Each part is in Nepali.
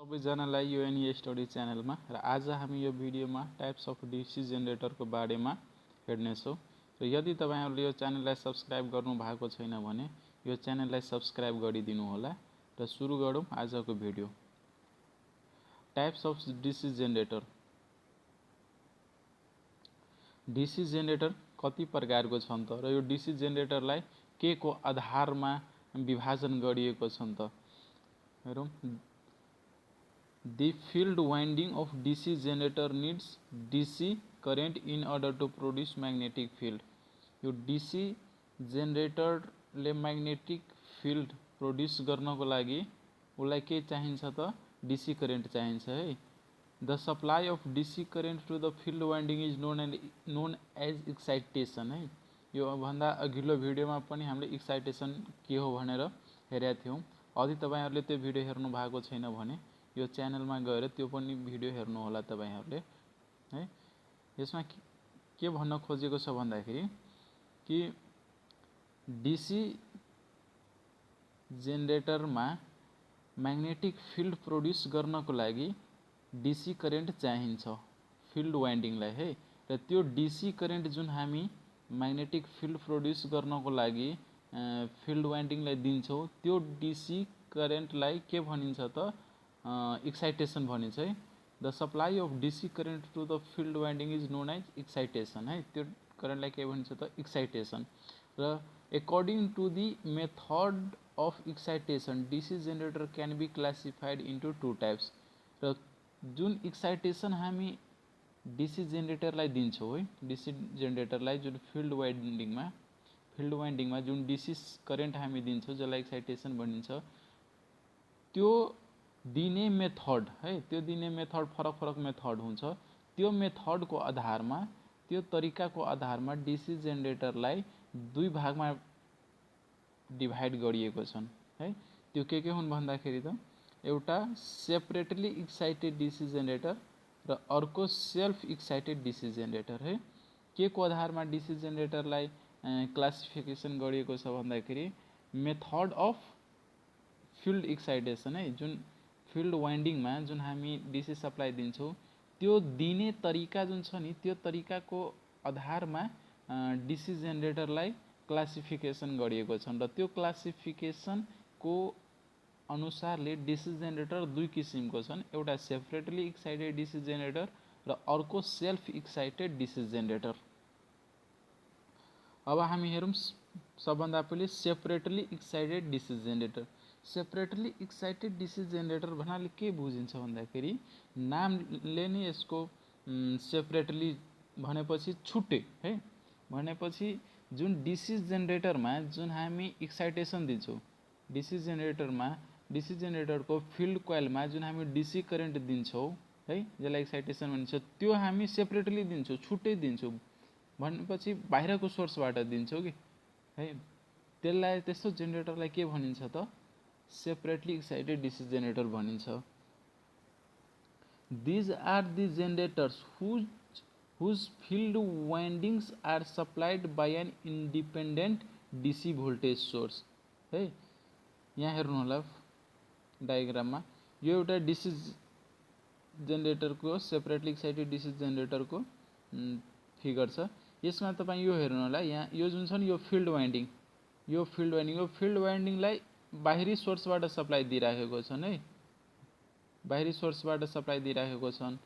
सबैजनालाई यो एनई स्टडी च्यानलमा र आज हामी यो भिडियोमा टाइप्स अफ डीसी जेनेरेटरको बारेमा हेर्नेछौँ। र यदि तपाईहरुले यो च्यानललाई सब्स्क्राइब गर्नु भएको छैन भने यो च्यानललाई सब्स्क्राइब गरिदिनु होला। र सुरु गरौँ आजको video. Types of DC generator. DC generator कति प्रकारको छन् त र यो डीसी जेनेरेटरलाई के को आधारमा विभाजन गरिएको छन् त हेरौँ। The field winding of DC generator needs DC current in order to produce magnetic field. यो DC generator ले magnetic field produce गर्नको लागि उलाई के चाहिन्छ त DC current चाहिन्छ है। The supply of DC current to the field winding is known as excitation है। यो भन्दा अघिल्लो भिडियोमा पनि हामीले एक्साइटेसन के हो भनेर हेरेका थियौं। यदि तपाईहरुले त्यो भिडियो हेर्नु भएको छैन भने यो च्यानलमा गएर त्यो पनि भिडियो हेर्नु होला तपाईहरुले है। यसमा के भन्न खोजेको छ भन्दाखेरि कि डीसी जेनेरेटरमा म्याग्नेटिक फिल्ड प्रोड्युस गर्नको लागि डीसी करेन्ट चाहिन्छ फिल्ड वाइन्डिङलाई है। र त्यो डीसी करेन्ट जुन हामी म्याग्नेटिक फिल्ड प्रोड्युस गर्नको लागि फिल्ड वाइन्डिङलाई दिन्छौं त्यो डीसी करेन्टलाई के भनिन्छ त एक्साइटेसन भनिन्छ है। The supply of DC current to the field winding is known as excitation है। त्यो करेन्टलाई के भनिन्छ त एक्साइटेसन। र according to the method of excitation DC generator can be classified into two types. र जुन एक्साइटेसन हामी डीसी जेनेरेटरलाई दिन्छौं है डीसी जेनेरेटरलाई जुन फिल्ड वाइन्डिङमा जुन डीसी करेन्ट हामी दिन्छौं जसलाई एक्साइटेसन भनिन्छ त्यो दिने मेथड है। त्यो दिने मेथड फरक मेथड हुन्छ। त्यो मेथडको आधारमा त्यो तरिकाको आधारमा डीसी जेनेरेटरलाई दुई भागमा डिभाइड गरिएको छन् है। त्यो के हुन् भन्दाखेरि त एउटा सेपरेटली एक्साइटेड डीसी जेनेरेटर र अर्को सेल्फ एक्साइटेड डीसी जेनेरेटर है। के को आधारमा डीसी जेनेरेटरलाई क्लासिफिकेसन गरिएको छ भन्दाखेरि मेथड अफ फिल्ड एक्साइटेसन है। जुन फिल्ड वाइन्डिङमा जुन हामी डीसी सप्लाई दिन्छौं त्यो दिने तरिका जुन छ नि त्यो तरिकाको आधारमा डीसी जेनेरेटरलाई क्लासिफिकेसन गरिएको छ। र त्यो क्लासिफिकेसनको अनुसारले डीसी जेनेरेटर दुई किसिमको छन्। एउटा सेपरेटली एक्साइटेड डीसी जेनेरेटर र अर्को सेल्फ एक्साइटेड डीसी जेनेरेटर। अब हामी हेरौं सबभन्दा पहिले separately excited DC generator. Separately excited DC generator भन्नाले के बुझिन्छ भन्दाखेरि नामले नै यसको सेपरेटली भनेपछि छुट्टै है। भनेपछि जुन डीसी जेनेरेटरमा जुन हामी एक्साइटेसन दिन्छौं डीसी जेनेरेटरको फिल्ड कोइलमा जुन हामी डीसी करेन्ट दिन्छौं है जसलाई एक्साइटेसन भनिन्छ त्यो हामी सेपरेटली दिन्छौं छुट्टै दिन्छौं। भनेपछि बाहिरको सोर्सबाट दिन्छौं कि है। त्यसलाई त्यस्तो जेनेरेटरलाई के भनिन्छ त सेपरेटली एक्साइटेड डीसी जेनेरेटर भनिन्छ। These are the generators whose field windings are supplied by an independent DC voltage source है। यहाँ हेर्नु होला डायग्राममा यो एउटा डीसी जेनेरेटरको सेपरेटली एक्साइटेड डीसी जेनेरेटरको फिगर छ। यसमा तपाई यो हेर्नु होला यहाँ यो जुन छ नि यो फिल्ड वाइन्डिङलाई बाहिरी सोर्सबाट सप्लाई दिइराखेको छन् है। बाहिरी सोर्सबाट सप्लाई दिइराखेको छन्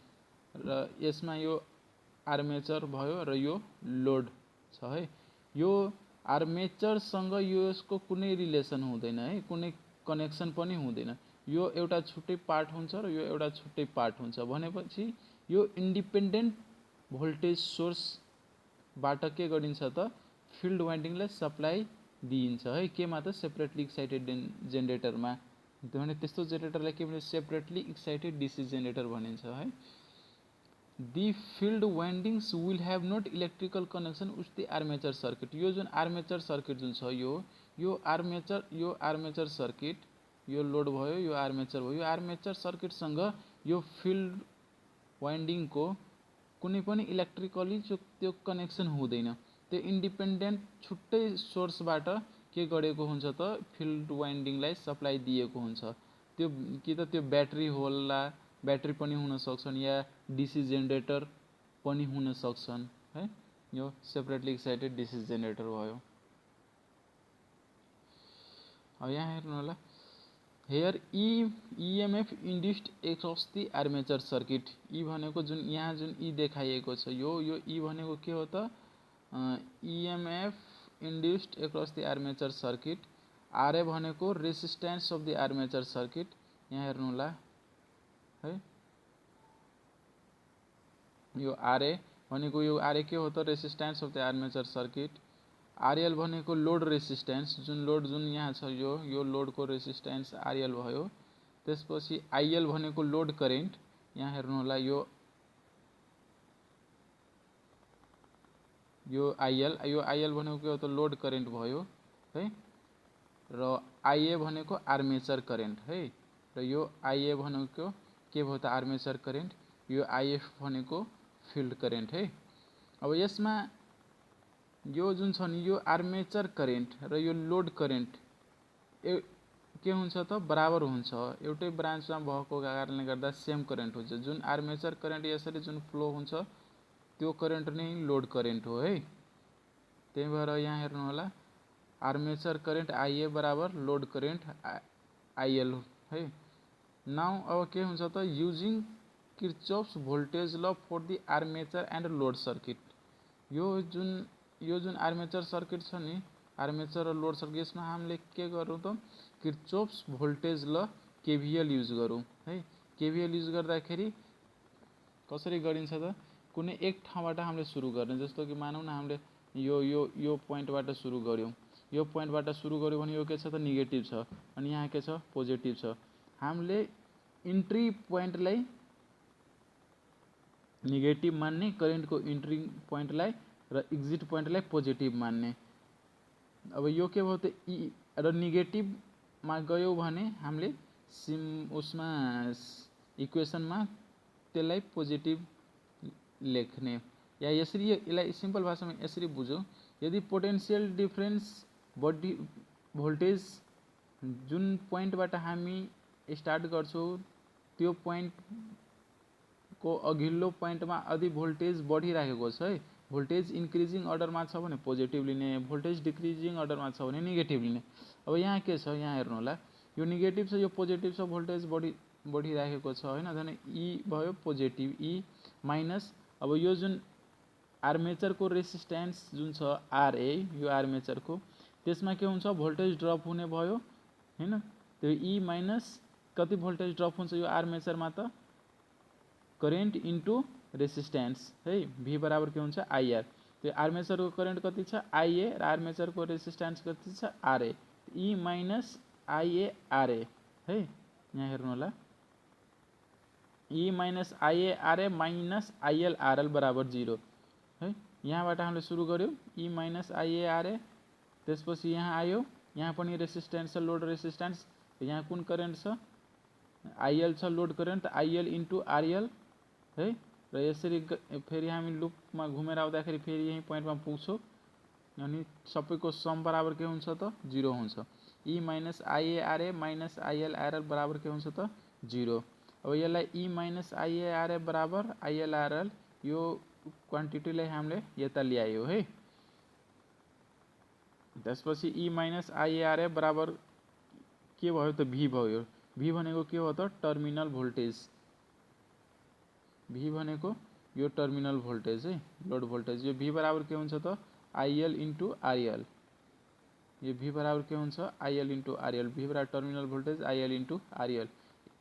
र यसमा यो आर्मेचर भयो र यो लोड छ है। यो आर्मेचरसँग यसको कुनै रिलेसन हुँदैन है कुनै कनेक्सन पनि हुँदैन। यो एउटा छुट्टै पार्ट हुन्छ र यो एउटा छुट्टै पार्ट हुन्छ। भनेपछि यो इन्डिपेन्डेन्ट भोल्टेज सोर्सबाट के गरिन्छ त फिल्ड वाइन्डिङलाई सप्लाई दिइन्छ है। केमा त सेपरेटली एक्साइटेड जेनेरेटरमा। भने त्यस्तो जेनेरेटरलाई के भन्छ सेपरेटली एक्साइटेड डीसी जेनेरेटर भनिन्छ है। The field windings will have not electrical connection with the armature circuit। यो जुन आर्मेचर सर्किट जुन छ यो आर्मेचर सर्किट यो लोड भयो यो आर्मेचर भयो। यो आर्मेचर सर्किटसँग यो फिल्ड वाइन्डिङको कुनै पनि इलेक्ट्रिकली त्यो कनेक्सन हुँदैन। त्यो इन्डिपेन्डेन्ट छुट्टै सोर्सबाट के गरेको हुन्छ त फिल्ड वाइन्डिङलाई सप्लाई दिएको हुन्छ। त्यो कि त त्यो ब्याट्री होला, ब्याट्री पनि हुन सक्छन् या डीसी जेनेरेटर पनि हुन सक्छन् है। यो सेपरेटली एक्साइटेड डीसी जेनेरेटर भयो। अब यहाँ हेर्नु होला, here EMF induced across the armature circuit. E भनेको जुन यहाँ जुन ई देखाइएको छ यो ई भनेको के हो त, EMF induced across the armature circuit. RA भनेको resistance of the armature circuit. यहाँ हेर्नु होला है, यो आरए भनेको यो आरए के हो त, resistance of the armature circuit. RL भनेको लोड रेसिस्टेन्स, जुन लोड जुन यहाँ छ यो लोडको रेसिस्टेन्स आरएल भयो। त्यसपछि आइएल भनेको लोड करेन्ट। यहाँ हेर्नु होला यो आइएल भनेको के हो त, लोड करेन्ट भयो है। र आइए भनेको आर्मेचर करेन्ट है, र यो आइए भनेको के भयो त, आर्मेचर करेन्ट। यो आइएफ भनेको फिल्ड करेन्ट है। अब यसमा यो जुन छ नि यो आर्मेचर करेन्ट र यो लोड करेन्ट के हुन्छ त, बराबर हुन्छ। एउटै ब्रान्चमा भएको कारणले गर्दा सेम करेन्ट हुन्छ। जुन आर्मेचर करेन्ट यसरी जुन फ्लो हुन्छ त्यो करेन्ट नै लोड करेन्ट हो है। त्यही भएर यहाँ हेर्नु होला, आर्मेचर करेन्ट आइए बराबर लोड करेन्ट आइएल है। नाउ अब के हुन्छ त, using Kirchhoff's voltage law for the armature and load circuit. यो जुन आर्मेचर सर्किट छ नि, आर्मेचर र लोड सर्किट, यसमा हामीले के गरौँ त, किर्चोफ्स भोल्टेज ल केभिएल युज गरौँ है। केभिएल युज गर्दाखेरि कसरी गरिन्छ त, कुनै एक ठाउँबाट हामीले सुरु गर्ने। जस्तो कि मानौँ न हामीले यो पोइन्टबाट सुरु गऱ्यौँ, यो पोइन्टबाट सुरु गऱ्यौँ भने यो के छ त, नेगेटिभ छ, अनि यहाँ के छ, पोजिटिभ छ। हामीले इन्ट्री पोइन्टलाई नेगेटिभ मान्ने, करेन्टको इन्ट्री पोइन्टलाई र एक्जिट पोइन्टलाई पोजिटिभ मान्ने। अब यो के भयो त, ई र नेगेटिभमा गयो भने हामीले उसमा इक्वेसनमा त्यसलाई पोजिटिभ लेख्ने। या यसरी यसलाई सिम्पल भाषामा यसरी बुझौँ, यदि पोटेन्सियल डिफरेन्स बडी भोल्टेज जुन पोइन्टबाट हामी स्टार्ट गर्छौँ त्यो पोइन्टको अघिल्लो पोइन्टमा यदि भोल्टेज बढिरहेको छ है, भोल्टेज इन्क्रिजिङ अर्डरमा छ भने पोजिटिभ लिने, भोल्टेज डिक्रिजिङ अर्डरमा छ भने नेगेटिभ लिने। अब यहाँ के छ, यहाँ हेर्नु होला, यो नेगेटिभ छ यो पोजिटिभ छ, भोल्टेज बढिरहेको छ होइन, झन् ई भयो पोजिटिभ, ई माइनस। अब यो जुन आर्मेचरको रेसिस्टेन्स जुन छ आरए, यो आर्मेचरको, त्यसमा के हुन्छ, भोल्टेज ड्रप हुने भयो होइन। त्यो ई माइनस कति भोल्टेज ड्रप हुन्छ यो आर्मेचरमा त, करेन्ट इन्टु रेसिस्टेन्स है। भी बराबर के हुन्छ, आइआर। त्यो आर्मेचरको करेन्ट कति छ, आइए, र आर्मेचरको रेसिस्टेन्स कति छ, आरए। ई माइनस आइए आरए है। यहाँ हेर्नु होला, ई minus IA RA minus IL RL बराबर 0 है। यहाँबाट हामीले सुरु गऱ्यौँ, ई माइनस आइए आरए, त्यसपछि यहाँ आयो, यहाँ पनि रेसिस्टेन्स छ, लोड रेसिस्टेन्स। यहाँ कुन करेन्ट छ, आइएल छ, load current, IL into RL है। र यसरी फेरि हामी लुपमा घुमेर आउँदाखेरि फेरि यही पोइन्टमा पुग्छौँ, अनि सबैको सम बराबर के हुन्छ त, 0 हुन्छ। ई minus IA RA minus IL RL बराबर के हुन्छ त, 0। अब यसलाई ई माइनस आइए आरए बराबर आइएल आरएल, यो क्वान्टिटीलाई हामीले यता ल्यायो है। त्यसपछि ई माइनस आइए आरए बराबर के भयो त, भी भयो। भी भनेको के हो त, टर्मिनल भोल्टेज। भी भनेको यो टर्मिनल भोल्टेज है, लोड भोल्टेज। यो भी बराबर के हुन्छ त, आइएल इन्टु आरएल। यो भी बराबर के हुन्छ, आइएल इन्टु आरएल। भी बराबर terminal voltage IL into RL.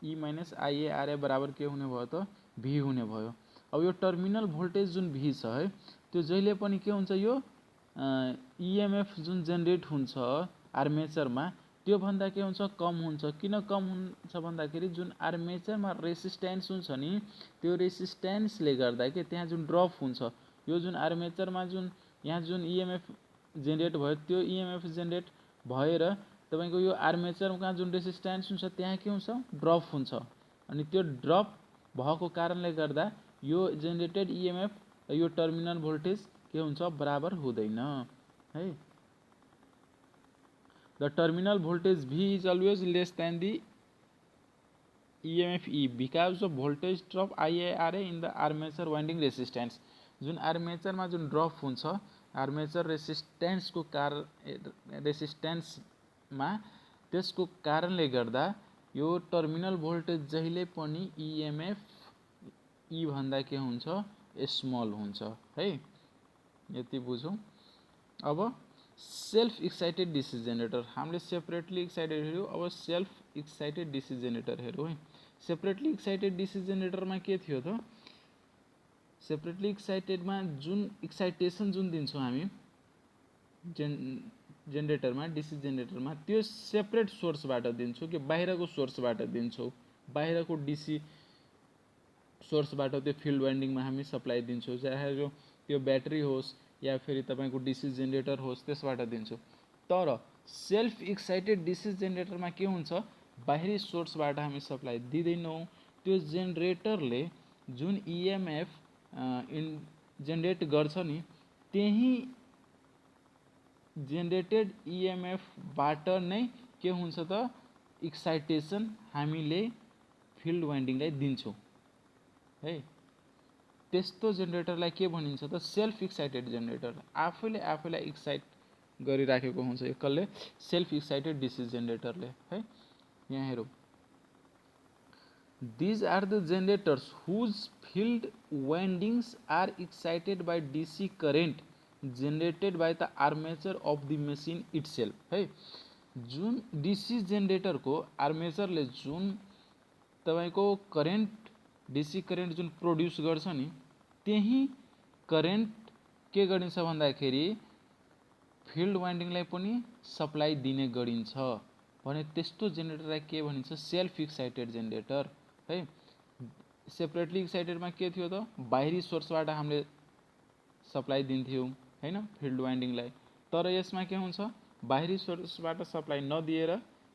E minus IA RA बराबर के हुने भयो त, भी हुने भयो। अब यो टर्मिनल भोल्टेज जुन भी छ है, त्यो जहिले पनि के हुन्छ, यो इएमएफ जुन जेनेरेट हुन्छ आर्मेचरमा त्योभन्दा के हुन्छ, कम हुन्छ। किन कम हुन्छ भन्दाखेरि जुन आर्मेचरमा रेसिस्टेन्स हुन्छ नि, त्यो रेसिस्टेन्सले गर्दा के त्यहाँ जुन ड्रप हुन्छ, यो जुन आर्मेचरमा जुन यहाँ जुन इएमएफ जेनेरेट भयो त्यो इएमएफ जेनेरेट भएर तपाईको यो आर्मेचरमा जुन रेसिस्टेन्स हुन्छ त्यहाँ के हुन्छ, ड्रप हुन्छ। अनि त्यो ड्रप भएको कारणले गर्दा यो जेनेरेटेड इएमएफ र यो टर्मिनल भोल्टेज के हुन्छ, बराबर हुँदैन है। The terminal voltage V is always less than the EMF E because of voltage drop IARA in the armature winding resistance. जुन आर्मेचरमा जुन ड्रप हुन्छ आर्मेचर रेसिस्टेन्सको रेसिस्टेन्समा त्यसको कारणले गर्दा यो टर्मिनल भोल्टेज जहिले पनि EMF E भन्दा के हुन्छ स्मल हुन्छ है। यति बुझौँ। अब सेल्फ एक्साइटेड डीसी जेनेरेटर हामीले सेपरेटली एक्साइटेड हेऱ्यौँ। अब सेल्फ एक्साइटेड डीसी जेनेरेटर हेरौँ है। सेपरेटली एक्साइटेड डीसी जेनेरेटरमा के थियो त सेपरेटली एक्साइटेडमा जुन एक्साइटेसन जुन दिन्छौँ हामी जेनेरेटरमा डीसी जेनेरेटरमा त्यो सेपरेट सोर्सबाट दिन्छौँ कि बाहिरको सोर्सबाट दिन्छौँ। बाहिरको डीसी सोर्सबाट त्यो फिल्ड वाइन्डिङमा हामी सप्लाई दिन्छौँ, चाहे त्यो ब्याट्री होस् या फेरि तपाईको डीसी जेनेरेटर होस् त्यसबाट दिन्छौँ। तर सेल्फ एक्साइटेड डीसी जेनेरेटरमा के हुन्छ बाहिरी सोर्सबाट हामी सप्लाई दिँदैनौँ। त्यो जेनेरेटरले जुन EMF जेनेरेट गर्छ नि त्यही जेनेरेटेड EMF बाट नै के हुन्छ त एक्साइटेसन हामीले फिल्ड वाइन्डिङलाई दिन्छौँ है। त्यस्तो जेनेरेटरलाई के भनिन्छ त सेल्फ एक्साइटेड जेनेरेटर। आफैले आफैलाई एक्साइट गरिराखेको हुन्छ एकल्ले सेल्फ एक्साइटेड डीसी जेनेरेटरले है। यहाँ हेरौँ। These are the generators whose field windings are excited by DC current generated by the armature of the machine itself है। जुन डीसी जेनेरेटरको आर्मेचरले जुन तपाईको करेन्ट डीसी करेन्ट जुन प्रोड्युस गर्छ नि त्यही करेन्ट के गरिन्छ भन्दाखेरि फिल्ड वाइन्डिङलाई पनि सप्लाई दिने गरिन्छ भने त्यस्तो जेनेरेटरलाई के भनिन्छ सेल्फ एक्साइटेड जेनेरेटर है। सेपरेटली एक्साइटेडमा के थियो त बाहिरी सोर्सबाट हामीले सप्लाई दिन्थ्यौँ हैन फिल्ड वाइन्डिङलाई। तर यसमा के हुन्छ बाहिरी सोर्सबाट सप्लाई नदिएर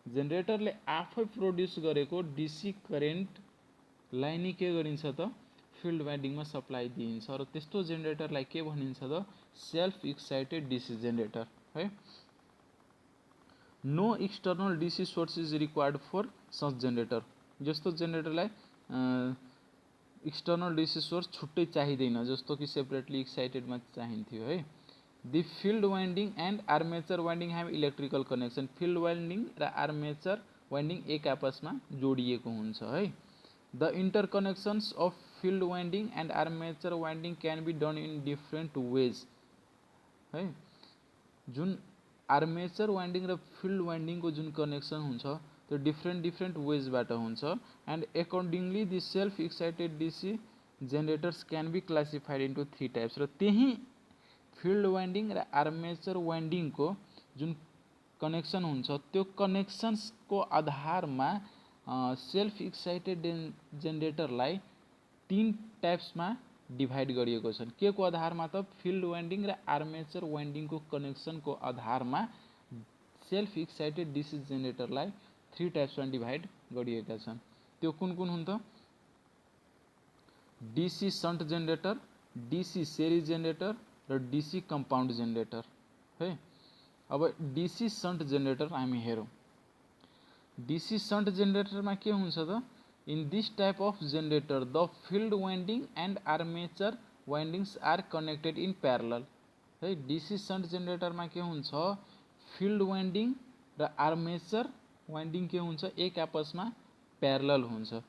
जेनेरेटरले आफै प्रोड्युस गरेको डीसी करेन्टलाई नै के गरिन्छ त फिल्ड वाइन्डिङमा सप्लाई दिइन्छ र त्यस्तो जेनेरेटरलाई के भनिन्छ त सेल्फ एक्साइटेड डीसी जेनेरेटर है। No external DC source is required for such generator. जस्तो जेनेरेटरलाई एक्सटर्नल डीसी सोर्स छुट्टै चाहिँदैन जस्तो कि सेपरेटली एक्साइटेडमा चाहिन्थ्यो है। The field winding and armature winding have electrical connection. Field winding र आर्मेचर वाइन्डिङ एक आपसमा जोडिएको हुन्छ है। The interconnections of field winding and armature winding can be done in different ways है। जुन आर्मेचर वाइन्डिङ र फिल्ड वाइन्डिङको जुन कनेक्सन हुन्छ त्यो डिफ्रेन्ट वेजबाट हुन्छ। And accordingly the self excited DC generators can be classified into 3 types. र त्यही फिल्ड वाइन्डिङ र आर्मेचर वाइन्डिङको जुन कनेक्सन हुन्छ त्यो कनेक्सन्सको आधारमा सेल्फ एक्साइटेड जेनेरेटरलाई 3 टाइप्समा डिभाइड गरिएको छ। के को आधारमा त फिल्ड वाइन्डिङ र आर्मेचर वाइन्डिङको कनेक्सनको आधारमा सेल्फ एक्साइटेड डीसी जेनेरेटरलाई 3 टाइप्समा डिभाइड गरिएका छन्। त्यो कुन कुन हुन् त DC shunt generator, DC series generator र डीसी कम्पाउन्ड जेनेरेटर है। अब डीसी सन्ट जेनेरेटर हामी हेरौँ। डीसी सन्ट जेनेरेटरमा के हुन्छ त in this type of generator the field winding and armature windings are connected in parallel है। डीसी सन्ट जेनेरेटरमा के हुन्छ फिल्ड वाइन्डिङ र आर्मेचर वाइन्डिङ के हुन्छ एक आपसमा प्यारलल हुन्छ।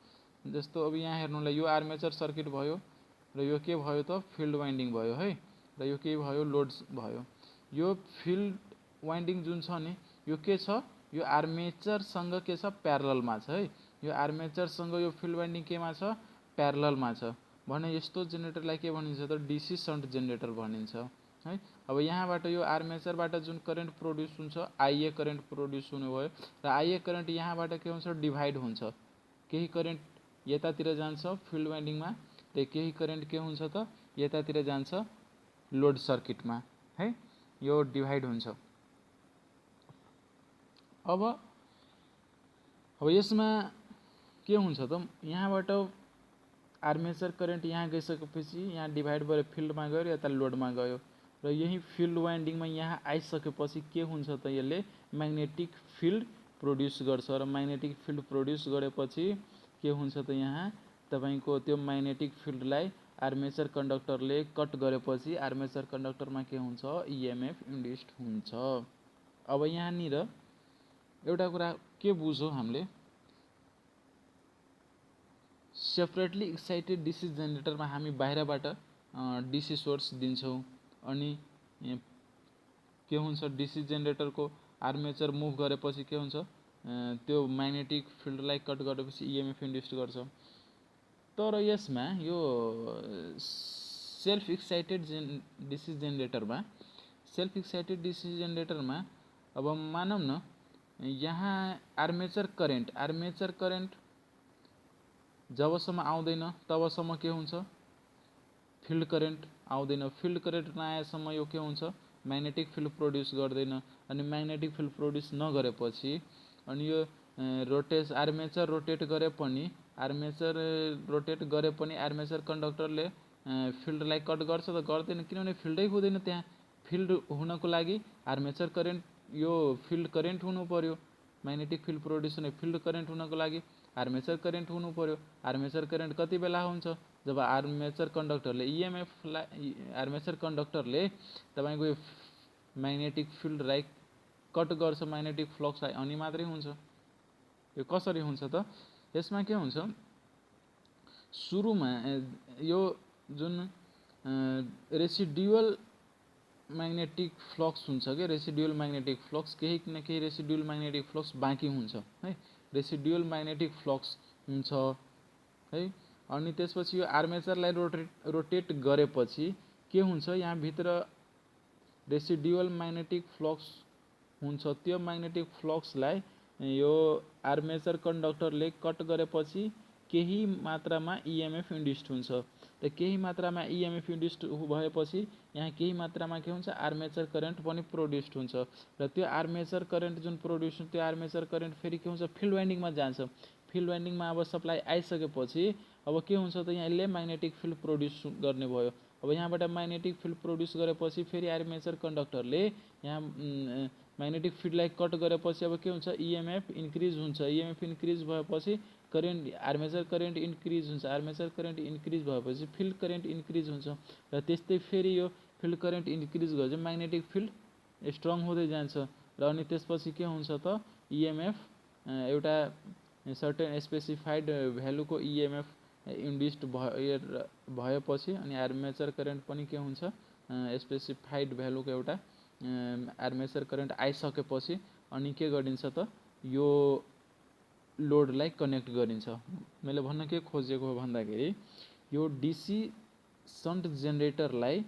जस्तो अब यहाँ हेर्नुलाई यो आर्मेचर सर्किट भयो र यो के भयो त फिल्ड वाइन्डिङ भयो है र यो के भयो लोड भयो। यो फिल्ड वाइन्डिङ जुन छ नि यो के छ यो आर्मेचरसँग के छ प्यारललमा छ है। यो आर्मेचरसँग यो फिल्ड वाइन्डिङ केमा छ प्यारललमा छ भने यस्तो जेनेरेटरलाई के भनिन्छ त डीसी सन्ट जेनेरेटर भनिन्छ है। अब यहाँबाट यो आर्मेचरबाट जुन करेन्ट प्रोड्युस हुन्छ आइए करेन्ट प्रोड्युस हुने भयो र आइए करेन्ट यहाँबाट के हुन्छ डिभाइड हुन्छ। केही करेन्ट यतातिर जान्छ फिल्ड वाइन्डिङमा र केही करेन्ट के हुन्छ त यतातिर जान्छ लोड सर्किटमा है। यो डिभाइड हुन्छ। अब यसमा के हुन्छ त यहाँबाट आर्मेचर करेन्ट यहाँ गइसकेपछि यहाँ डिभाइड भएर फिल्डमा गयो र यता लोडमा गयो र यही फिल्ड वाइन्डिङमा यहाँ आइसकेपछि के हुन्छ त यसले म्याग्नेटिक फिल्ड प्रोड्युस गर्छ र म्याग्नेटिक फिल्ड प्रोड्युस गरेपछि के हुन्छ त यहाँ तपाईको त्यो म्याग्नेटिक फिल्डलाई आर्मेचर कन्डक्टरले कट गरेपछि आर्मेचर कन्डक्टरमा के हुन्छ इएमएफ इन्ड्युस्ड हुन्छ। अब यहाँनिर एउटा कुरा के बुझ्यौं हामीले, सेपरेटली एक्साइटेड डीसी जेनेरेटरमा हामी बाहिरबाट डीसी सोर्स दिन्छौं अनि के हुन्छ डीसी जेनेरेटरको आर्मेचर मुभ गरेपछि के हुन्छ त्यो म्याग्नेटिक फिल्डलाई कट गरेपछि इएमएफ इन्ड्युस्ड गर्छ। तर यसमा यो सेल्फ एक्साइटेड डीसी जेनेरेटरमा अब मानौं न यहाँ आर्मेचर करेन्ट जबसम्म आउँदैन तबसम्म के हुन्छ फिल्ड करेन्ट आउँदैन, फिल्ड करेन्ट नआएसम्म यो के हुन्छ म्याग्नेटिक फिल्ड प्रोड्युस गर्दैन अनि म्याग्नेटिक फिल्ड प्रोड्युस नगरेपछि अनि यो आर्मेचर रोटेट गरे पनि आर्मेचर कन्डक्टरले फिल्डलाई कट गर्छ त गर्दैन, किनभने फिल्डै हुँदैन। त्यहाँ फिल्ड हुनको लागि आर्मेचर करेन्ट यो फिल्ड करेन्ट हुनु पर्यो, म्याग्नेटिक फिल्ड प्रोड्युस हुने फिल्ड करेन्ट हुनको लागि आर्मेचर करेन्ट हुनु पर्यो। आर्मेचर करेन्ट कति बेला हुन्छ जब आर्मेचर कन्डक्टरले तपाईको यो म्याग्नेटिक फिल्डलाई कट गर्छ म्याग्नेटिक फ्लक्सलाई अनि मात्रै हुन्छ। यो कसरी हुन्छ त यसमा के हुन्छ सुरुमा यो जुन रेसिडुअल म्याग्नेटिक फ्लक्स हुन्छ के रेसिडुअल म्याग्नेटिक फ्लक्स केही न केही रेसिडुअल म्याग्नेटिक फ्लक्स बाँकी हुन्छ है, रेसिडुअल म्याग्नेटिक फ्लक्स हुन्छ है। अनि त्यसपछि यो आर्मेचरलाई रोटेट गरेपछि के हुन्छ यहाँ भित्र रेसिडुअल म्याग्नेटिक फ्लक्स हुन्छ, त्यो म्याग्नेटिक फ्लक्सलाई यो आर्मेचर कन्डक्टरले कट गरेपछि केही मात्रामा इएमएफ इन्ड्युस्ड हुन्छ। त केही मात्रामा इएमएफ इन्ड्युस्ड भएपछि यहाँ केही मात्रामा के हुन्छ आर्मेचर करेन्ट पनि प्रोड्युस्ड हुन्छ र त्यो आर्मेचर करेन्ट जुन प्रोड्युस हुन्छ त्यो आर्मेचर करेन्ट फेरि के हुन्छ फिल्ड वाइन्डिङमा जान्छ। फिल्ड वाइन्डिङमा अब सप्लाई आइसकेपछि अब के हुन्छ त यसले म्याग्नेटिक फिल्ड प्रोड्युस गर्ने भयो। अब यहाँबाट म्याग्नेटिक फिल्ड प्रोड्युस गरेपछि फेरि आर्मेचर कन्डक्टरले यहाँ म्याग्नेटिक फिल्डलाई कट गरेपछि अब के हुन्छ इएमएफ इन्क्रिज हुन्छ। इएमएफ इन्क्रिज भएपछि करेन्ट आर्मेचर करेन्ट इन्क्रिज हुन्छ, आर्मेचर करेन्ट इन्क्रिज भएपछि फिल्ड करेन्ट इन्क्रिज हुन्छ र त्यस्तै फेरि यो फिल्ड करेन्ट इन्क्रिज गरेपछि म्याग्नेटिक फिल्ड स्ट्रङ हुँदै जान्छ र अनि त्यसपछि के हुन्छ त इएमएफ एउटा सर्टेन स्पेसिफाइड भ्यालुको इएमएफ इन्ड्युस्ड भएपछि अनि आर्मेचर करेन्ट पनि के हुन्छ स्पेसिफाइड भ्यालुको एउटा आर्मेचर करेन्ट आइसकेपछि अनि के गरिन्छ त यो लोडलाई कनेक्ट गरिन्छ। मैले भन्न के खोजेको हो भन्दाखेरि यो डीसी सन्ट जेनेरेटरलाई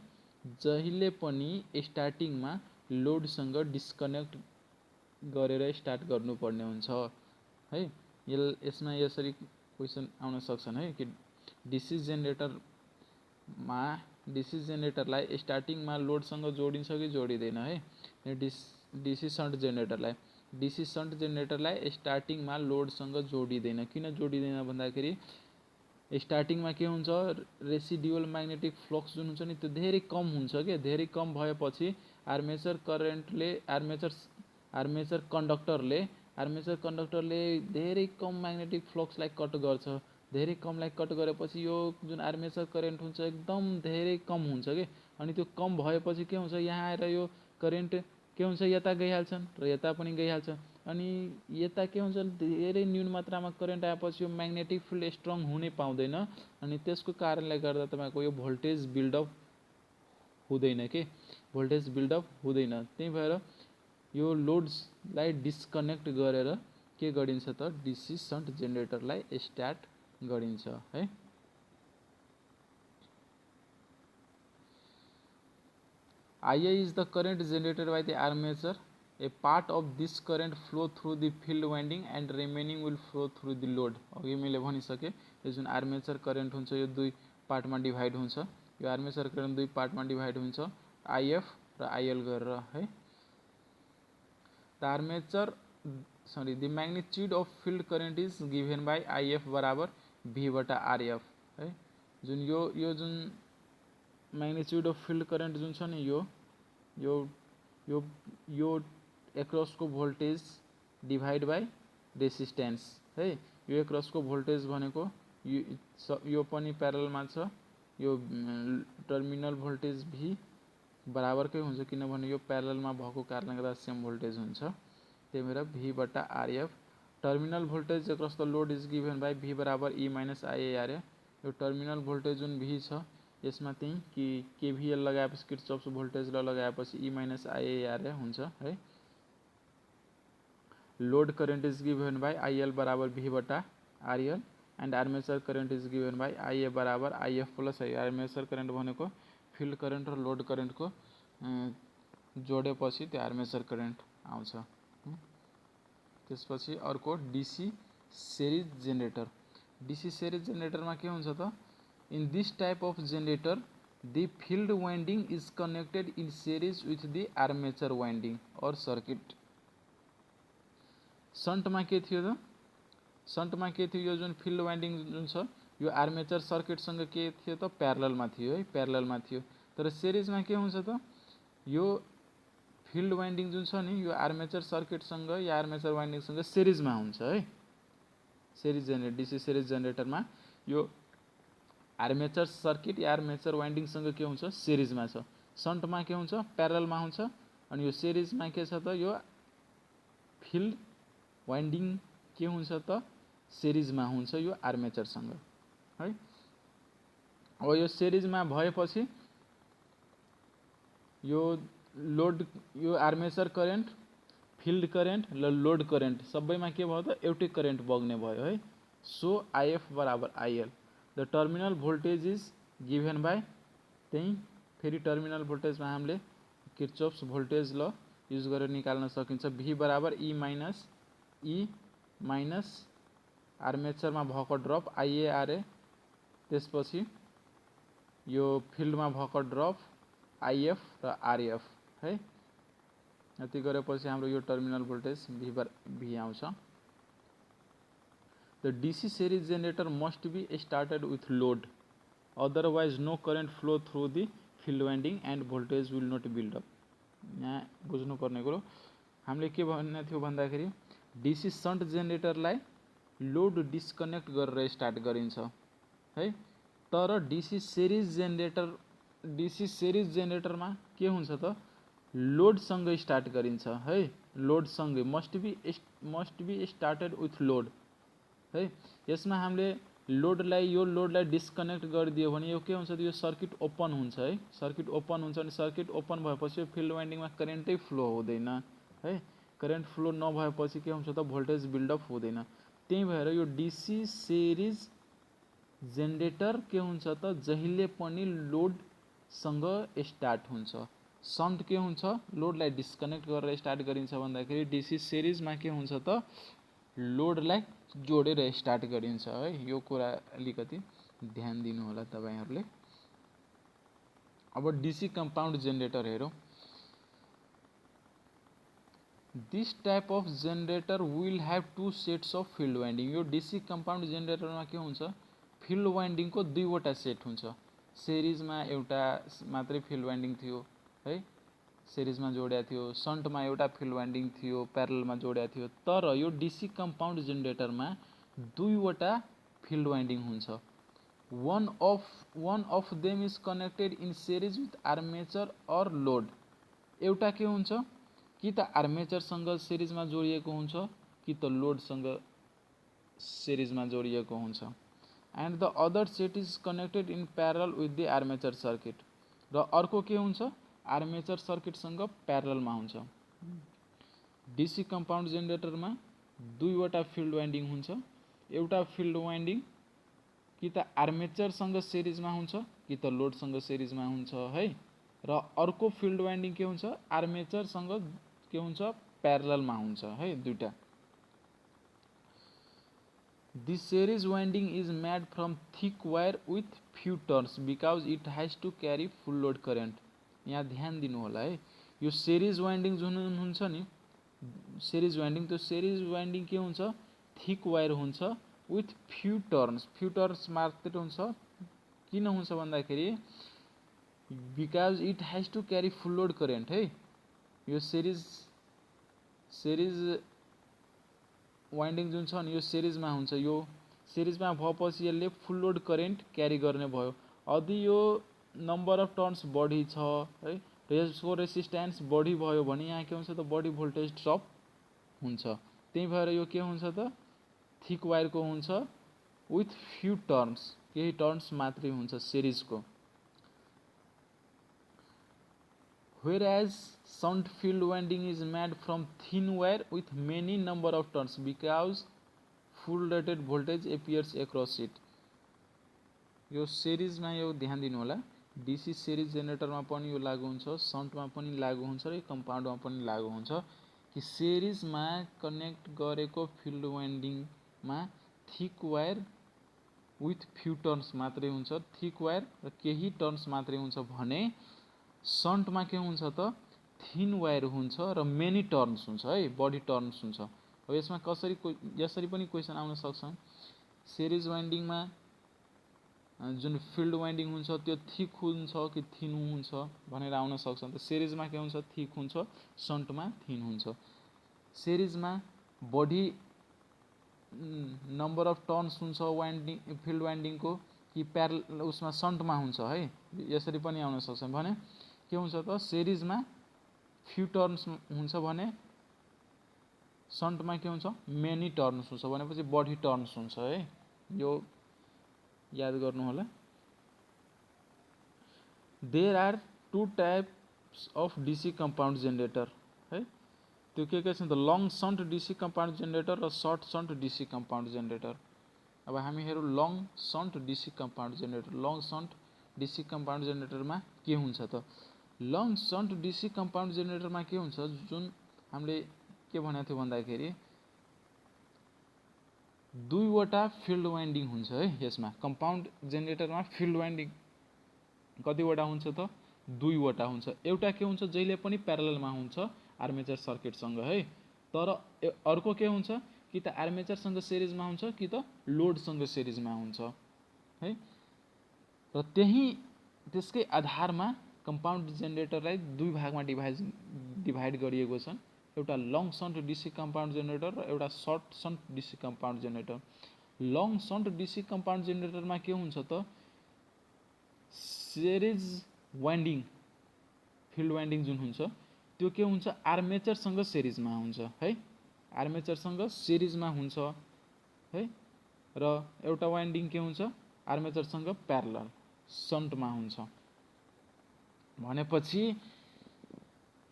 जहिले पनि स्टार्टिङमा लोडसँग डिस्कनेक्ट गरेर स्टार्ट गर्नुपर्ने हुन्छ है। यसमा यसरी क्वेसन आउन सक्छन् है कि डीसी जेनेरेटरलाई स्टार्टिङमा लोडसँग जोडिन्छ कि जोडिदैन है। डीसी सन्ट जेनेरेटरलाई स्टार्टिङमा लोडसँग जोडिदैन। किन जोडिदैन भन्दाखेरि स्टार्टिङमा के हुन्छ रेसिडुअल म्याग्नेटिक फ्लक्स जुन हुन्छ नि त्यो धेरै कम हुन्छ के, धेरै कम भएपछि आर्मेचर कन्डक्टरले धेरै कम म्याग्नेटिक फ्लक्सलाई कट गर्छ। धेरै कमलाई कट गरेपछि यो जुन आर्मेचर करेन्ट हुन्छ एकदम धेरै कम हुन्छ के, अनि त्यो कम भएपछि के हुन्छ यहाँ आएर यो करेन्ट के हुन्छ यता गइहाल्छन् र यता पनि गइहाल्छ अनि यता के हुन्छ धेरै न्यून मात्रामा करेन्ट आएपछि यो म्याग्नेटिक फिल्ड स्ट्रङ हुनै पाउँदैन अनि त्यसको कारणले गर्दा तपाईको यो भोल्टेज बिल्डअप हुँदैन के, भोल्टेज बिल्डअप हुँदैन। त्यही भएर यो लोड्सलाई डिस्कनेक्ट गरेर के गरिन्छ त डीसी सन्ट जेनेरेटरलाई स्टार्ट गरिन्छ है। IA is the current generated by the armature. A part of this current flow through the field winding and remaining will flow through the load. अघि मैले भनिसके यो जुन आर्मेचर करेन्ट हुन्छ यो दुई पार्टमा डिभाइड हुन्छ। यो आर्मेचर करेन्ट दुई पार्टमा डिभाइड हुन्छ IF र IL गरेर है। The magnitude of field current is given by IF बराबर V बटा RF है। जुन यो जुन मैग्निट्यूड अफ फिल्ड करेन्ट जुन छ नि यो एक्रॉस को वोल्टेज डिवाइड बाय रेसिस्टेंस है। यो एक्रसको भोल्टेज भनेको यो पनि प्यारलमा छ, यो टर्मिनल भोल्टेज भी बराबरकै हुन्छ किनभने यो प्यारलमा भएको कारणले गर्दा सेम भोल्टेज हुन्छ। त्यही भएर भी बटा RF terminal voltage across the load is given by V बराबर ई माइनस आइएआरए। यो टर्मिनल भोल्टेज जुन भी छ यसमा त्यही कि केभीएल लगाएपछि किर्चअफ्स भोल्टेज ल लगाएपछि ई माइनस आइएआरए हुन्छ है। Load current is given by IL बराबर भी बटा RL and armature current is given by IA बराबर IF plus I. Armature current भनेको फिल्ड करेन्ट र लोड करेन्टको जोडेपछि त्यो आर्मेचर करेन्ट आउँछ। त्यसपछि अर्को DC series generator. DC series जेनेरेटरमा के हुन्छ त, in this type of generator the field winding is connected in series with the armature winding or circuit. सन्टमा के थियो त, सन्टमा के थियो, यो जुन फिल्ड वाइन्डिङ जुन छ यो आर्मेचर सर्किटसँग के थियो त प्यारललमा थियो है, प्यारललमा थियो। तर सेरिजमा के हुन्छ त, यो फिल्ड वाइन्डिङ जुन छ नि यो आर्मेचर सर्किटसँग या आर्मेचर वाइन्डिङसँग सेरिजमा हुन्छ है। सेरिज जेनेरेटर डीसी सेरिज जेनेरेटरमा यो आर्मेचर सर्किट या आर्मेचर वाइन्डिङसँग के हुन्छ सेरिजमा छ। सन्टमा के हुन्छ प्यारलमा हुन्छ अनि यो सेरिजमा के छ त यो फिल्ड वाइन्डिङ के हुन्छ त सेरिजमा हुन्छ यो आर्मेचरसँग है। अब यो सेरिजमा भएपछि यो लोड यो आर्मेचर करेन्ट फिल्ड करेन्ट र लोड करेन्ट सबैमा के भयो त एउटै करेन्ट बग्ने भयो है। सो आइएफ बराबर IL the terminal voltage is given by त्यही फेरि टर्मिनल भोल्टेजमा हामीले किर्चअफ्स भोल्टेज ल युज गरेर निकाल्न सकिन्छ। भी बराबर ई माइनस आर्मेचरमा भएको ड्रप आइएआरए त्यसपछि यो फिल्डमा भएको ड्रप आइएफ र आरएफ है। यति गरेपछि हाम्रो यो टर्मिनल भोल्टेज भी आउँछ। The DC series generator must be started with load otherwise no current flow through the field winding and voltage will not build up. यहाँ बुझ्नुपर्ने कुरो हामीले के भन्ने थियो भन्दाखेरि डीसी सन्ट जेनेरेटरलाई लोड डिस्कनेक्ट गरेर स्टार्ट गरिन्छ है। तर डीसी सेरिज जेनेरेटरमा के हुन्छ त लोडसँग स्टार्ट गरिन्छ है। लोडसँगै must be started with load है। यसमा हामीले यो लोडलाई डिस्कनेक्ट गरिदियो भने यो के हुन्छ त यो सर्किट ओपन हुन्छ है। सर्किट ओपन हुन्छ अनि सर्किट ओपन भएपछि यो फिल्ड वाइन्डिङमा करेन्टै फ्लो हुँदैन है। करेन्ट फ्लो नभएपछि के हुन्छ त भोल्टेज बिल्डअप हुँदैन। त्यही भएर यो डीसी सेरिज जेनेरेटर के हुन्छ त जहिले पनि लोडसँग स्टार्ट हुन्छ। सन्ट के हुन्छ लोडलाई डिस्कनेक्ट गरेर स्टार्ट गरिन्छ भन्दाखेरि डीसी सेरिजमा के हुन्छ त लोडलाई जोडेर स्टार्ट गरिन्छ है। यो कुरा अलिकति ध्यान दिनु होला तपाईहरुले। अब डीसी कम्पाउन्ड जेनेरेटर हेरौँ। This type of generator will have two sets of field winding. यो डीसी कम्पाउन्ड जेनेरेटरमा के हुन्छ फिल्ड वाइन्डिङको दुईवटा सेट हुन्छ। सेरिजमा एउटा मात्रै फिल्ड वाइन्डिङ थियो है, सेरिजमा जोड्या थियो। सन्टमा एउटा फिल्ड वाइन्डिङ थियो, प्यारललमा जोड्या थियो। तर यो डीसी कम्पाउन्ड जेनेरेटरमा दुईवटा फिल्ड वाइन्डिङ हुन्छ। one of them is connected in series with armature or load। एउटा के हुन्छ कि त आर्मेचरसँग सिरिजमा जोडिएको हुन्छ कि त लोडसँग सिरिजमा जोडिएको हुन्छ। And the other set is connected in parallel with the armature circuit. र अर्को के हुन्छ आर्मेचर सर्किटसँग प्यारलमा हुन्छ। डीसी कम्पाउन्ड जेनेरेटरमा दुईवटा फिल्ड वाइन्डिङ हुन्छ। एउटा फिल्ड वाइन्डिङ कि त आर्मेचरसँग सिरिजमा हुन्छ कि त लोडसँग सिरिजमा हुन्छ है। र अर्को फिल्ड वाइन्डिङ के हुन्छ आर्मेचरसँग के हुन्छ प्यारललमा हुन्छ है दुईटा। This series winding is made from thick wire with few turns because it has to carry full load current. यहाँ ध्यान दिनु होला है। यो सेरिज वाइन्डिङ जुन हुन्छ नि सेरिज वाइन्डिङ, त्यो सेरिज वाइन्डिङ के हुन्छ थिक वायर हुन्छ विथ फ्यू टर्न्स मात्रै हुन्छ। किन हुन्छ भन्दाखेरि because it has to carry full load current है। यो सेरिज वाइन्डिङ जुन छ नि यो सिरिजमा हुन्छ। यो सिरिजमा भएपछि यसले फुल लोड करेन्ट क्यारी गर्ने भयो। यदि यो नम्बर अफ टर्न्स बढी छ है र यसको रेसिस्टेन्स बढी भयो भने यहाँ के हुन्छ त बढी भोल्टेज ड्रप हुन्छ। त्यही भएर यो के हुन्छ त थिक वायरको हुन्छ विथ फ्यु टर्न्स, केही टर्न्स मात्रै हुन्छ सिरिजको। Whereas shunt field winding is made from thin wire with many number of turns because full rated voltage appears across it। यो सिरिजमा यो ध्यान दिनु होला, डीसी सिरिज जेनेरेटरमा पनि यो लागू हुन्छ, शन्टमा पनि लागू हुन्छ र कम्पाउन्डमा पनि लागू हुन्छ कि सिरिजमा कनेक्ट गरेको फिल्ड वाइन्डिङमा thick wire with few turns मात्रै हुन्छ, थिक वायर र केही टर्न्स मात्रै हुन्छ भने शन्टमा के हुन्छ त थिन वायर हुन्छ र मेनी टर्न्स हुन्छ है, बढी टर्न्स हुन्छ। अब यसमा यसरी पनि क्वेसन आउन सक्छ, सिरिज वाइन्डिङमा जुन फिल्ड वाइन्डिङ हुन्छ त्यो थिक हुन्छ कि थिन हुन्छ भनेर आउन सक्छ। त सिरिजमा के हुन्छ थिक हुन्छ, शन्टमा थिन हुन्छ। सिरिजमा बढी नम्बर अफ टर्न्स हुन्छ वाइन्डिङ फिल्ड वाइन्डिङको कि प्यारल उसमा शन्टमा हुन्छ है, यसरी पनि आउन सक्छ। भने के हुन्छ त सिरिजमा फ्यु टर्न्स हुन्छ भने शन्टमा के हुन्छ मेनी टर्न्स हुन्छ भनेपछि बढी टर्न्स हुन्छ है, यो याद गर्नु होला। There are two types of DC compound generator है, त्यो के छ त long shunt DC compound generator र short shunt DC compound generator. अब हामी हेरौँ long shunt DC compound generator. Long shunt DC compound जेनेरेटरमा के हुन्छ त लङ शन्ट डीसी कम्पाउन्ड जेनेरेटरमा के हुन्छ, जुन हामीले के भनेको थियो भन्दाखेरि दुईवटा फिल्ड वाइन्डिङ हुन्छ है यसमा। कम्पाउन्ड जेनेरेटरमा फिल्ड वाइन्डिङ कतिवटा हुन्छ त दुईवटा हुन्छ। एउटा के हुन्छ जहिले पनि प्यारललमा हुन्छ आर्मेचर सर्किटसँग है, तर अर्को के हुन्छ कि त आर्मेचरसँग सिरिजमा हुन्छ कि त लोडसँग सिरिजमा हुन्छ है। र त्यसकै आधारमा कम्पाउन्ड जेनेरेटरलाई दुई भागमा डिभाइड गरिएको छ, एउटा long shunt DC compound generator र एउटा short shunt DC compound generator. Long shunt DC compound जेनेरेटरमा के हुन्छ त सिरिज वाइन्डिङ फिल्ड वाइन्डिङ जुन हुन्छ त्यो के हुन्छ आर्मेचरसँग सिरिजमा हुन्छ है, आर्मेचरसँग सिरिजमा हुन्छ है। र एउटा वाइन्डिङ के हुन्छ आर्मेचरसँग प्यारलल शन्टमा हुन्छ। भनेपछि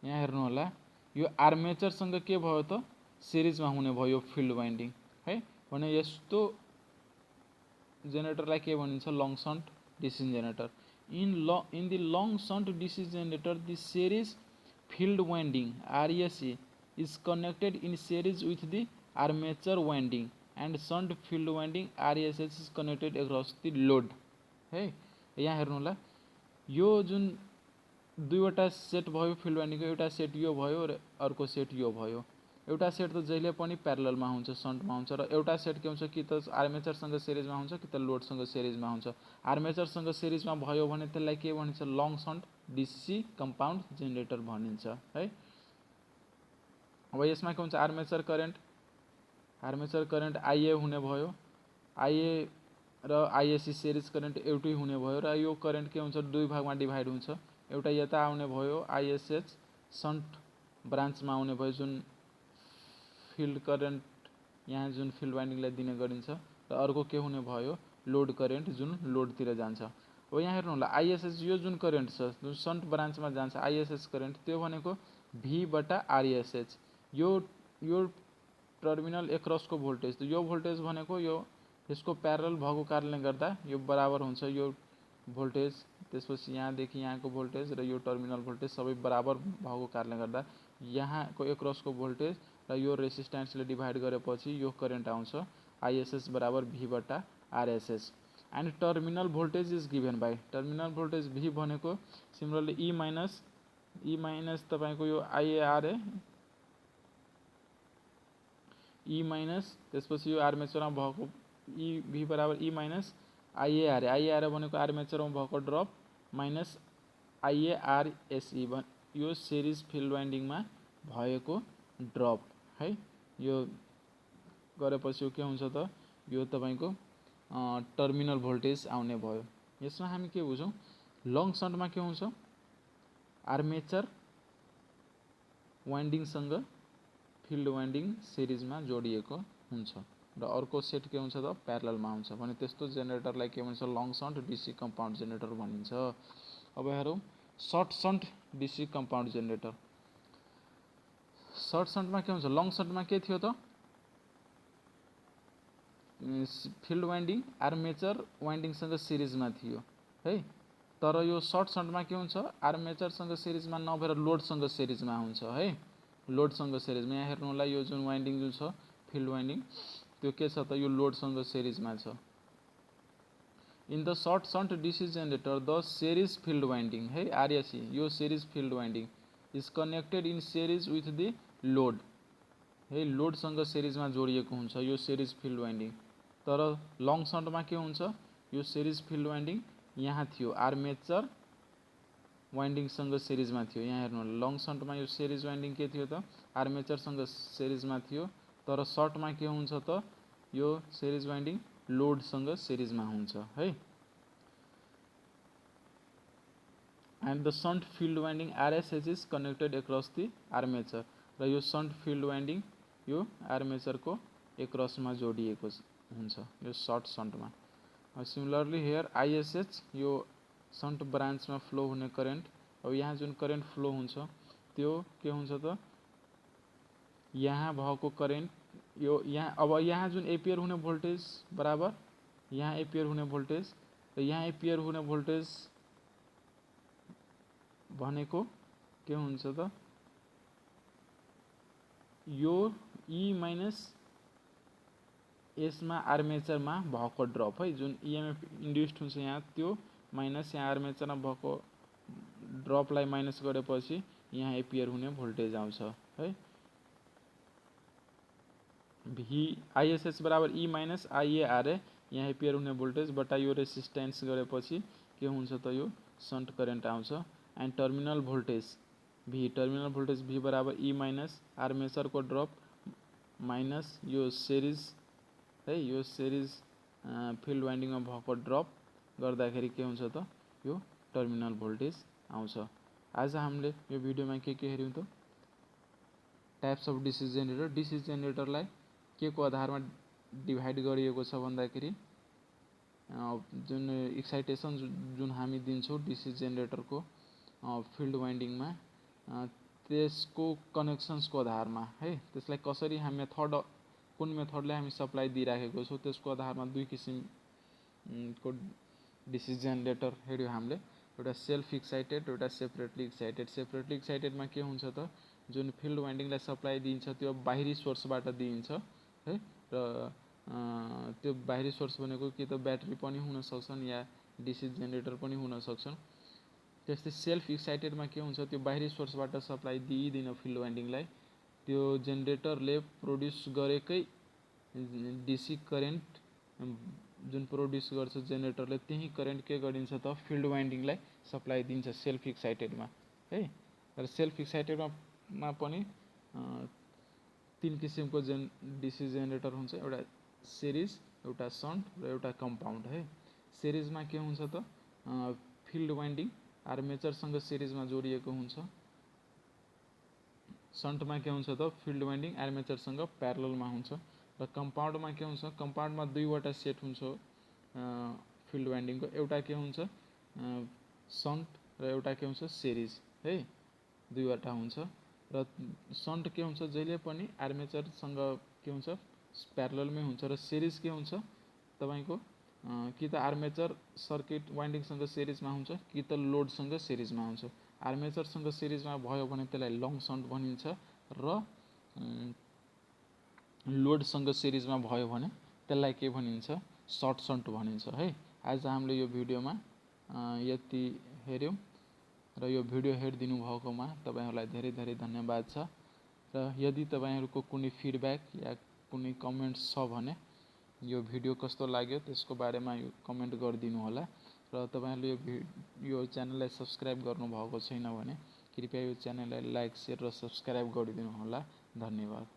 यहाँ हेर्नु होला यो आर्मेचरसँग के भयो त सिरिजमा हुने भयो फिल्ड वाइन्डिङ है। भने यस्तो जेनेरेटरलाई के भनिन्छ long shunt DC generator. In the long shunt DC generator, the series field winding RSE is connected in series with the armature winding and shunt field winding RSS is connected across the load है। यहाँ हेर्नु होला यो जुन दुईवटा सेट भयो फिल्ड वाइन्डिङको, एउटा सेट यो भयो र अर्को सेट यो भयो। एउटा सेट त जहिले पनि प्यारललमा हुन्छ शन्टमा हुन्छ र एउटा सेट के हुन्छ कि त आर्मेचरसँग सिरिजमा हुन्छ कि त लोडसँग सिरिजमा हुन्छ। आर्मेचरसँग सिरिजमा भयो भने त्यसलाई के भनिन्छ long shunt DC compound generator भनिन्छ है। अब यसमा के हुन्छ आर्मेचर करेन्ट आइए हुने भयो, आइए र आइएससी सिरिज करेन्ट एउटै हुने भयो र यो करेन्ट के हुन्छ दुई भागमा डिभाइड हुन्छ। एउटा यता आउने भयो आइएसएच शन्ट ब्रान्चमा आउने भयो जुन फिल्ड करेन्ट यहाँ जुन फिल्ड वाइन्डिङलाई दिने गरिन्छ, र अर्को के हुने भयो लोड करेन्ट जुन लोडतिर जान्छ। अब यहाँ हेर्नु होला आइएसएच यो जुन करेन्ट छ जुन शन्ट ब्रान्चमा जान्छ आइएसएच करेन्ट त्यो भनेको V/RSH। यो टर्मिनल एक्रसको भोल्टेज, यो भोल्टेज भनेको यो यसको प्यारलल भएको कारणले गर्दा यो बराबर हुन्छ यो भोल्टेज, त्यसपछि यहाँदेखि यहाँको भोल्टेज र यो टर्मिनल भोल्टेज सबै बराबर भएको कारणले गर्दा यहाँको एक्रसको भोल्टेज र यो रेसिस्टेन्सले डिभाइड गरेपछि यो करेन्ट आउँछ ISS बराबर V/RSH। And terminal voltage is given by terminal voltage V भनेको सिमिलरली E माइनस तपाईँको यो IARA E माइनस त्यसपछि यो आर्मेचरमा भएको V बराबर E माइनस IARA भनेको आर्मेचरमा भएको ड्रप माइनस IARSE यो सिरिज फिल्ड वाइन्डिङमा भएको ड्रप है। यो गरेपछि के हुन्छ त यो तपाईको टर्मिनल भोल्टेज आउने भयो। यसमा हामी के बुझौं, लङ शन्टमा के हुन्छ, आर्मेचर वाइन्डिङसँग फिल्ड वाइन्डिङ सिरिजमा जोडिएको हुन्छ र अर्को सेट के हुन्छ त प्यारललमा हुन्छ भने त्यस्तो जेनेरेटरलाई के भन्छ, long shunt DC compound generator भनिन्छ। अब हेरौं short shunt DC compound generator. Short शन्टमा के हुन्छ, लङ शन्टमा के थियो त फिल्ड वाइन्डिङ आर्मेचर वाइन्डिङसँग सिरिजमा थियो है, तर यो सर्ट शन्टमा के हुन्छ, आर्मेचरसँग सिरिजमा नभएर लोडसँग सिरिजमा हुन्छ है, लोडसँग सिरिजमा। यहाँ हेर्नु होला यो जुन वाइन्डिङ जुन छ फिल्ड वाइन्डिङ त्यो के छ त यो लोडसँग सिरिजमा छ। In the short shunt DC generator the series field winding है आरएसी, यो series field winding is connected in series with the load है, लोडसँग सिरिजमा जोडिएको हुन्छ यो सिरिज फिल्ड वाइन्डिङ। तर लङ शन्टमा के हुन्छ, यो सिरिज फिल्ड वाइन्डिङ यहाँ थियो आर्मेचर वाइन्डिङसँग सिरिजमा थियो। यहाँ हेर्नु होला लङ शन्टमा यो सिरिज वाइन्डिङ के थियो त आर्मेचरसँग सिरिजमा थियो, तर सर्टमा के हुन्छ त यो सिरिज वाइन्डिङ लोडसँग सिरिजमा हुन्छ है। And the shunt field winding RSH is connected across the armature र यो शन्ट फिल्ड वाइन्डिङ यो आर्मेचरको एक्रसमा जोडिएको हुन्छ यो सर्ट शन्टमा। सिमिलरली हियर आईएसएच यो शन्ट ब्रान्चमा फ्लो हुने करेन्ट, अब यहाँ जुन करेन्ट फ्लो हुन्छ त्यो के हुन्छ त यहाँ भएको करेन्ट यो यहाँ, अब यहाँ जुन एपियर हुने भोल्टेज बराबर यहाँ एपियर हुने भोल्टेज र यहाँ एपियर हुने भोल्टेज भनेको के हुन्छ त यो ई माइनस यसमा आर्मेचरमा भएको ड्रप है, जुन इएमएफ इन्ड्युस्ड हुन्छ यहाँ त्यो माइनस यहाँ आर्मेचरमा भएको ड्रपलाई माइनस गरेपछि यहाँ एपियर हुने भोल्टेज आउँछ है। भी आईएसएच बराबर ई माइनस आईएआरए यहाँ एपियर हुने भोल्टेज बटा यो रेसिस्टेन्स गरेपछि के हुन्छ त यो शन्ट करेन्ट आउँछ। एन्ड टर्मिनल भोल्टेज भी बराबर ई माइनस आर्मेचरको ड्रप माइनस यो सिरिज है, यो सिरिज फिल्ड वाइन्डिङमा भएको ड्रप गर्दाखेरि के हुन्छ त यो टर्मिनल भोल्टेज आउँछ। आज हामीले यो भिडियोमा के हेर्यौं त types of DC generator. DC जेनेरेटरलाई के को आधारमा डिभाइड गरिएको छ भन्दाखेरि जुन एक्साइटेसन जुन हामी दिन्छौं डीसी जेनेरेटरको फिल्ड वाइन्डिङमा त्यसको कनेक्सन्सको आधारमा है, त्यसलाई कसरी हामी मेथड कुन मेथडले हामी सप्लाई दिइराखेको छौं त्यसको आधारमा दुई किसिमको डीसी जेनेरेटर हेर्यो हामीले, एउटा सेल्फ एक्साइटेड एउटा सेपरेटली एक्साइटेड। सेपरेटली एक्साइटेडमा के हुन्छ त जुन फिल्ड वाइन्डिङलाई सप्लाई दिन्छ त्यो बाहिरी सोर्सबाट दिइन्छ है, र त्यो बाहिरी सोर्स भनेको कि त ब्याट्री पनि हुन सक्छन् या डीसी जेनेरेटर पनि हुन सक्छन्। त्यस्तै सेल्फ एक्साइटेडमा के हुन्छ त्यो बाहिरी सोर्सबाट सप्लाई दिइदिन फिल्ड वाइन्डिङलाई, त्यो जेनेरेटरले प्रोड्युस गरेकै डीसी करेन्ट जुन प्रोड्युस गर्छ जेनेरेटरले त्यही करेन्ट के गरिन्छ त फिल्ड वाइन्डिङलाई सप्लाई दिन्छ सेल्फ एक्साइटेडमा है। र सेल्फ एक्साइटेडमा पनि तीन किसिमको डीसी जेनेरेटर हुन्छ, एउटा सिरिज एउटा शन्ट र एउटा कम्पाउन्ड है। सिरिजमा के हुन्छ त फिल्ड वाइन्डिङ आर्मेचरसँग सिरिजमा जोडिएको हुन्छ, शन्टमा के हुन्छ त फिल्ड वाइन्डिङ आर्मेचरसँग प्यारललमा हुन्छ, र कम्पाउन्डमा के हुन्छ कम्पाउन्डमा दुईवटा सेट हुन्छ फिल्ड वाइन्डिङको, एउटा के हुन्छ शन्ट र एउटा के हुन्छ सिरिज है, दुईवटा हुन्छ। र शन्ट के हुन्छ जहिले पनि आर्मेचरसँग के हुन्छ प्यारललमै हुन्छ, र सिरिज के हुन्छ तपाईको कि त आर्मेचर सर्किट वाइन्डिङसँग सिरिजमा हुन्छ कि त लोडसँग सिरिजमा हुन्छ। आर्मेचरसँग सिरिजमा भयो भने त्यसलाई लङ शन्ट भनिन्छ र लोडसँग सिरिजमा भयो भने त्यसलाई के भनिन्छ सर्ट शन्ट भनिन्छ है। आज हामीले यो भिडियोमा यति हेर्यौं र यो भिडियो हेरिदिनु भएकोमा तपाईहरुलाई धेरै धेरै धन्यवाद छ। र यदि तपाईहरुको कुनै फिडब्याक या कुनै कमेन्ट्स छ भने यो भिडियो कस्तो लाग्यो त्यसको बारेमा यो कमेन्ट गरिदिनु होला, र तपाईहरुले यो च्यानललाई सब्स्क्राइब गर्नु भएको छैन भने कृपया यो च्यानललाई लाइक शेयर र सब्स्क्राइब गरिदिनु होला। धन्यवाद।